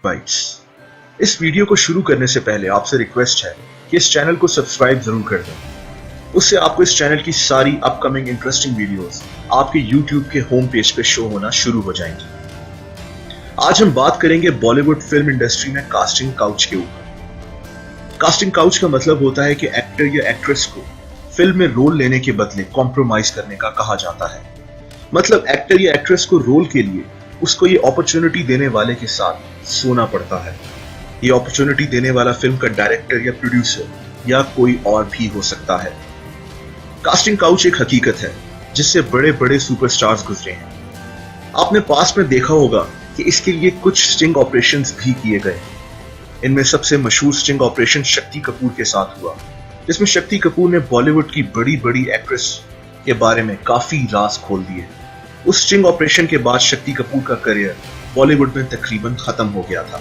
Bytes. इस video को शुरू करने से पहले आपसे रिक्वेस्ट है कि इस चैनल को सब्सक्राइब जरूर कर दें। उससे आपको इस चैनल की सारी अपकमिंग इंटरेस्टिंग वीडियोस आपके YouTube के होम पेज पे शो होना शुरू हो जाएंगी। आज हम बात करेंगे बॉलीवुड फिल्म इंडस्ट्री में कास्टिंग काउच के ऊपर। कास्टिंग काउच का मतलब होता है कि एक्टर या एक्ट्रेस को फिल्म में रोल लेने के बदले कॉम्प्रोमाइज करने का कहा जाता है। मतलब एक्टर या एक्ट्रेस को रोल के लिए उसको ये अपॉर्चुनिटी देने वाले के साथ सोना पड़ता है। ये अपॉर्चुनिटी देने वाला फिल्म का डायरेक्टर या प्रोड्यूसर या कोई और भी हो सकता है। कास्टिंग काउच एक हकीकत है जिससे बड़े बड़े सुपरस्टार्स गुजरे हैं। आपने पास्ट में देखा होगा कि इसके लिए कुछ स्टिंग ऑपरेशंस भी किए गए। इनमें सबसे मशहूर स्टिंग ऑपरेशन शक्ति कपूर के साथ हुआ, जिसमें शक्ति कपूर ने बॉलीवुड की बड़ी बड़ी एक्ट्रेस के बारे में काफी राज खोल दिए। उस स्टिंग ऑपरेशन के बाद शक्ति कपूर का करियर बॉलीवुड में तकरीबन खत्म हो गया था।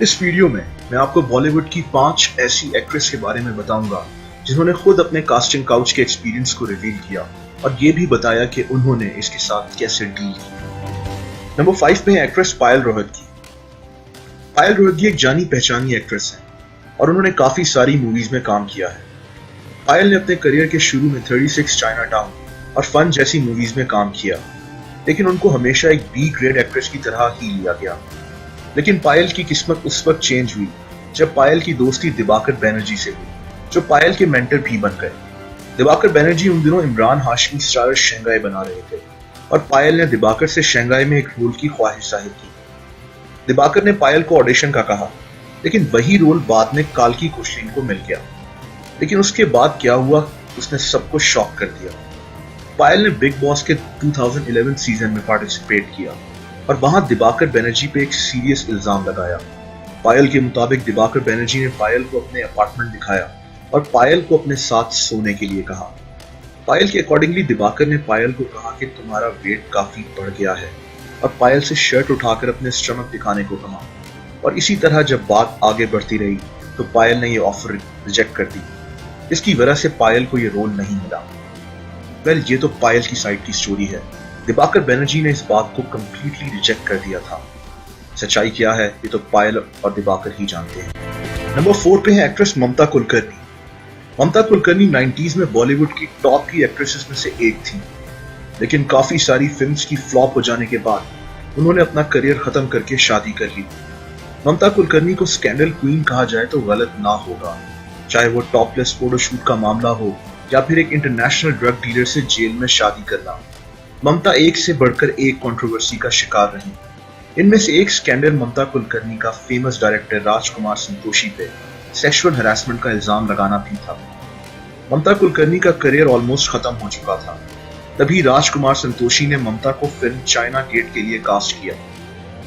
इस वीडियो में मैं आपको बॉलीवुड की 5 ऐसी एक्ट्रेस के बारे में बताऊंगा जिन्होंने खुद अपने कास्टिंग काउच के एक्सपीरियंस को रिवील किया और ये भी बताया कि उन्होंने इसके साथ कैसे डील की। नंबर 5 पे है एक्ट्रेस पायल रोहतगी। पायल रोहतगी एक जानी पहचानी एक्ट्रेस है और उन्होंने काफी सारी मूवीज में काम किया है। पायल ने अपने करियर के शुरू में 36 चाइनाटाउन और फन जैसी मूवीज में काम किया, लेकिन उनको हमेशा एक बी ग्रेड एक्ट्रेस की तरह ही लिया गया। लेकिन पायल की किस्मत उस वक्त चेंज हुई जब पायल की दोस्ती दिवाकर बैनर्जी से हुई, जो पायल के मेंटर भी बन गए। दिवाकर बैनर्जी उन दिनों इमरान हाशमी स्टारर शंघाई बना रहे थे और पायल ने दिवाकर से शंघाई में एक रोल की ख्वाहिश जाहिर की। दिवाकर ने पायल को ऑडिशन का कहा, लेकिन वही रोल बाद में काल्की कुशलिन को मिल गया। लेकिन उसके बाद क्या हुआ, उसने सबको शॉक कर दिया। पायल ने बिग बॉस के 2011 सीजन में पार्टिसिपेट किया और वहां दिवाकर बैनर्जी पे एक सीरियस इल्जाम लगाया। पायल के मुताबिक दिवाकर बैनर्जी ने पायल को अपने अपार्टमेंट दिखाया और पायल को अपने साथ सोने के लिए कहा। पायल के अकॉर्डिंगली दिवाकर ने पायल को कहा कि तुम्हारा वेट काफी बढ़ गया है और पायल से शर्ट उठाकर अपने स्टमक दिखाने को कहा। और इसी तरह जब बात आगे बढ़ती रही तो पायल ने यह ऑफर रिजेक्ट कर दी, इसकी वजह से पायल को यह रोल नहीं मिला। वेल, ये तो पायल की साइड की स्टोरी है। दिवाकर बैनर्जी ने इस बात को कंप्लीटली रिजेक्ट कर दिया था। सच्चाई क्या है ये तो पायल और दिवाकर ही जानते हैं। नंबर 4 पे है एक्ट्रेस ममता कुलकर्णी। ममता कुलकर्णी 90s में बॉलीवुड की टॉप की एक्ट्रेसेस में से एक थी, लेकिन काफी सारी फिल्म्स की फ्लॉप हो जाने के बाद उन्होंने अपना करियर खत्म करके शादी कर ली। ममता कुलकर्णी को स्कैंडल क्वीन कहा जाए तो गलत ना होगा, चाहे वो टॉपलेस फोटोशूट का मामला हो या फिर एक इंटरनेशनल ड्रग डीलर से जेल में शादी करना। ममता एक से बढ़कर एक कंट्रोवर्सी का शिकार रही। इनमें से एक स्कैंडल ममता कुलकर्णी का फेमस डायरेक्टर राजकुमार संतोषी पे सेक्सुअल हैरेसमेंट का इल्जाम लगाना भी था। ममता कुलकर्णी का करियर ऑलमोस्ट खत्म हो चुका था। तभी राजकुमार संतोषी ने ममता को फिल्म चाइना गेट के लिए कास्ट किया,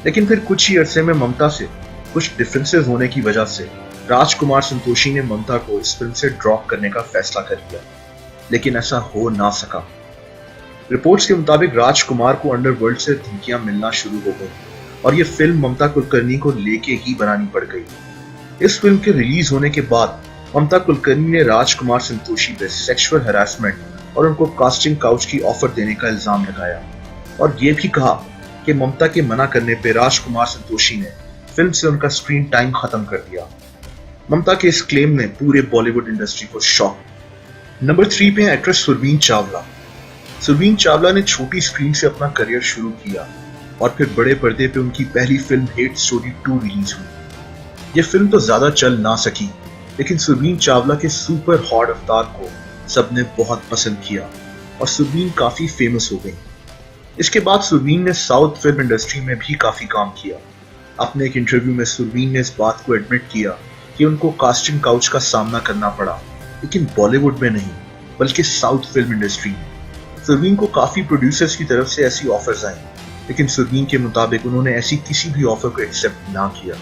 लेकिन फिर कुछ ही अरसे में ममता से कुछ डिफरेंसेस होने की वजह से राजकुमार संतोषी ने ममता को इस फिल्म से ड्रॉप करने का फैसला कर लिया, लेकिन ऐसा हो ना सका। रिपोर्ट्स के मुताबिक राजकुमार को अंडरवर्ल्ड से धमकियां मिलना शुरू हो गई और ये फिल्म ममता कुलकर्णी को लेके ही बनानी पड़ गई। इस फिल्म के रिलीज होने के बाद ममता कुलकर्णी ने राजकुमार संतोषी पे सेक्सुअल हैरेसमेंट और उनको कास्टिंग काउच की ऑफर देने का इल्जाम लगाया और ये भी कहा कि ममता के मना करने पे राजकुमार संतोषी ने फिल्म से उनका स्क्रीन टाइम खत्म कर दिया। ममता के इस क्लेम ने पूरे बॉलीवुड इंडस्ट्री को शॉक। नंबर 3 पे है एक्ट्रेस सुरवीन चावला। सुरवीन चावला ने छोटी स्क्रीन से अपना करियर शुरू किया और फिर बड़े पर्दे पे उनकी पहली फिल्म हेट स्टोरी 2 रिलीज हुई। ये फिल्म तो ज्यादा चल ना सकी, लेकिन सुरवीन चावला के सुपर हॉट अवतार को सबने बहुत पसंद किया और सुरवीन काफी फेमस हो गई। इसके बाद सुरवीन ने साउथ फिल्म इंडस्ट्री में भी काफी काम किया। अपने एक इंटरव्यू में सुरवीन ने इस बात को एडमिट किया कि उनको कास्टिंग काउच का सामना करना पड़ा, लेकिन बॉलीवुड में नहीं बल्कि साउथ फिल्म इंडस्ट्री में। सुरवीन को काफी प्रोड्यूसर्स की तरफ से ऐसी ऑफर्स आई, लेकिन सुरवीन के मुताबिक उन्होंने ऐसी किसी भी ऑफर को एक्सेप्ट ना किया।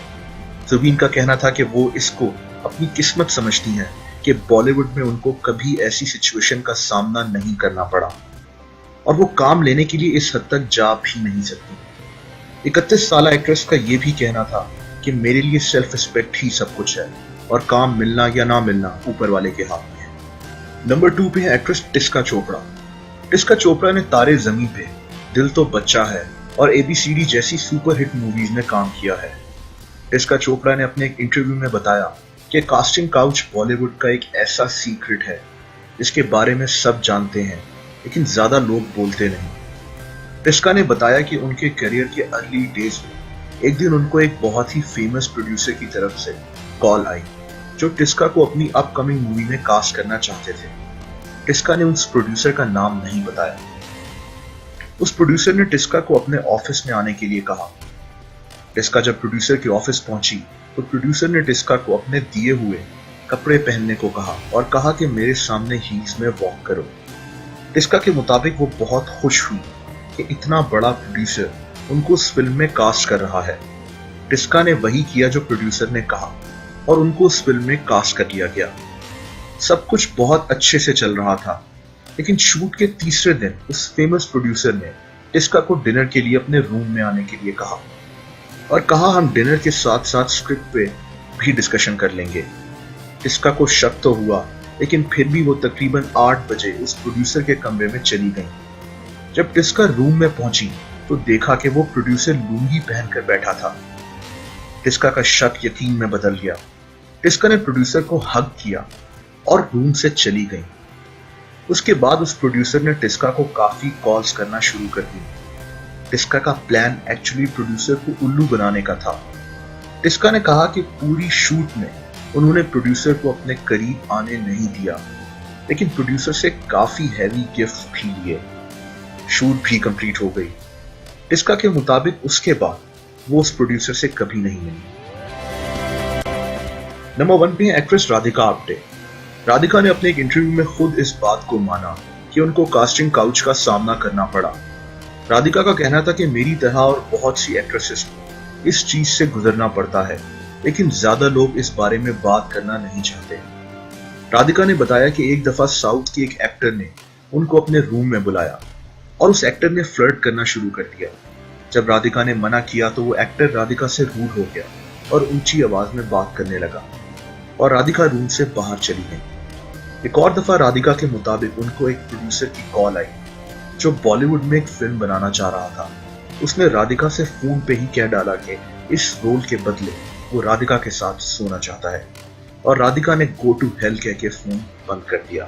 सुरवीन का कहना था कि वो इसको अपनी किस्मत समझती हैं कि बॉलीवुड में उनको कभी ऐसी सिचुएशन का सामना नहीं करना पड़ा और वो काम लेने के लिए इस हद तक जा भी नहीं सकती। 31 साल एक्ट्रेस का ये भी कहना था कि मेरे लिए सेल्फ रिस्पेक्ट ही सब कुछ है और काम मिलना या ना मिलना ऊपर वाले के हाथ में है। नंबर 2 पे है एक्ट्रेस टिस्का चोपड़ा। टिस्का चोपड़ा ने तारे जमीन पे, दिल तो बच्चा है और ABCD जैसी सुपरहिट मूवीज में काम किया है। टिस्का चोपड़ा ने अपने एक इंटरव्यू में बताया कि कास्टिंग काउच बॉलीवुड का एक ऐसा सीक्रेट है जिसके बारे में सब जानते हैं लेकिन ज्यादा लोग बोलते नहीं। टिस्का ने बताया कि उनके करियर के अर्ली डेज में एक दिन उनको एक बहुत ही फेमस प्रोड्यूसर की तरफ से कॉल आई जो टिस्का को अपनी अपकमिंग मूवी में कास्ट करना चाहते थे। टिस्का ने उस प्रोड्यूसर का नाम नहीं बताया। उस प्रोड्यूसर ने टिस्का को अपने ऑफिस में आने के लिए कहा। टिस्का जब प्रोड्यूसर के ऑफिस पहुंची तो प्रोड्यूसर ने टिस्का को अपने दिए हुए कपड़े पहनने को कहा और कहा कि मेरे सामने हील्स में वॉक करो। टिस्का के मुताबिक वो बहुत खुश हुई कि इतना बड़ा प्रोड्यूसर उनको उस फिल्म में कास्ट कर रहा है। टिस्का ने वही किया जो प्रोड्यूसर ने कहा और उनको उस फिल्म में कास्ट कर लिया गया। सब कुछ बहुत अच्छे से चल रहा था, लेकिन शूट के तीसरे दिन उस फेमस प्रोड्यूसर ने टिस्का को डिनर के लिए अपने रूम में आने के लिए कहा और कहा हम डिनर के साथ साथ स्क्रिप्ट पे भी डिस्कशन कर लेंगे। टिस्का को शक तो हुआ, लेकिन फिर भी वो तकरीबन 8 बजे उस प्रोड्यूसर के कमरे में चली गई। जब टिस्का रूम में पहुंची तो देखा कि वो प्रोड्यूसर लुंगी पहनकर बैठा था। टिस्का का शक यकीन में बदल गया। टिस्का ने प्रोड्यूसर को हग किया और रूम से चली गई। उसके बाद उस प्रोड्यूसर ने टिस्का को काफी कॉल्स करना शुरू कर दी। टिस्का का प्लान एक्चुअली प्रोड्यूसर को उल्लू बनाने का था। टिस्का ने कहा कि पूरी शूट में उन्होंने प्रोड्यूसर को अपने करीब आने नहीं दिया, लेकिन प्रोड्यूसर से काफी हैवी गिफ्ट भी लिए। शूट भी कंप्लीट हो गई। टिस्का के मुताबिक उसके बाद वो उस प्रोड्यूसर से कभी नहीं मिली। नंबर 1 पे एक्ट्रेस राधिका आप्टे। राधिका ने अपने एक इंटरव्यू में खुद इस बात को माना कि उनको कास्टिंग काउच का सामना करना पड़ा। राधिका का कहना था कि मेरी तरह और बहुत सी एक्ट्रेसेस को इस चीज से गुजरना पड़ता है, लेकिन ज्यादा लोग इस बारे में बात करना नहीं चाहते। राधिका ने बताया कि एक दफा साउथ के एक एक्टर ने उनको अपने रूम में बुलाया और उस एक्टर ने फ्लर्ट करना शुरू कर दिया। जब राधिका ने मना किया तो वो एक्टर राधिका से रूड हो गया और ऊंची आवाज में बात करने लगा और राधिका रूम से बाहर चली गई। एक और दफा राधिका के मुताबिक उनको एक प्रोड्यूसर की कॉल आई जो बॉलीवुड में एक फिल्म बनाना चाह रहा था। उसने राधिका से फोन पे ही कह डाला कि इस रोल के बदले वो राधिका के साथ सोना चाहता है और राधिका ने गो टू हेल कह के फोन बंद कर दिया।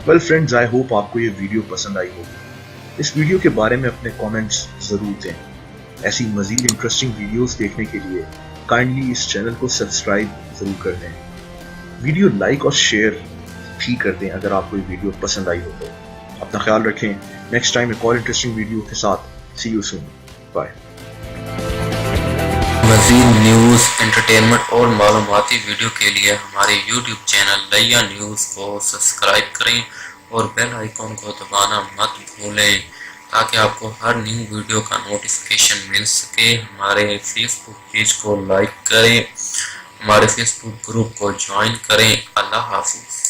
वेल फ्रेंड्स, आई होप आपको ये वीडियो पसंद आई होगी। इस वीडियो के बारे में अपने कमेंट्स जरूर दें। ऐसी मजीद इंटरेस्टिंग वीडियोस देखने के लिए काइंडली इस चैनल को सब्सक्राइब जरूर कर दें। वीडियो लाइक और शेयर भी कर दें अगर आपको ये वीडियो पसंद आई हो तो। अपना ख्याल रखें। नेक्स्ट टाइम एक और इंटरेस्टिंग वीडियो के साथ सी यू सून। बाय। मज़ीद न्यूज़, एंटरटेनमेंट और मालूमाती वीडियो के लिए हमारे YouTube चैनल लैया न्यूज़ को सब्सक्राइब करें और बेल आइकॉन को दबाना मत भूलें ताकि आपको हर न्यू वीडियो का नोटिफिकेशन मिल सके। हमारे फेसबुक पेज को लाइक करें, हमारे फेसबुक ग्रुप को ज्वाइन करें। अल्लाह हाफिज़।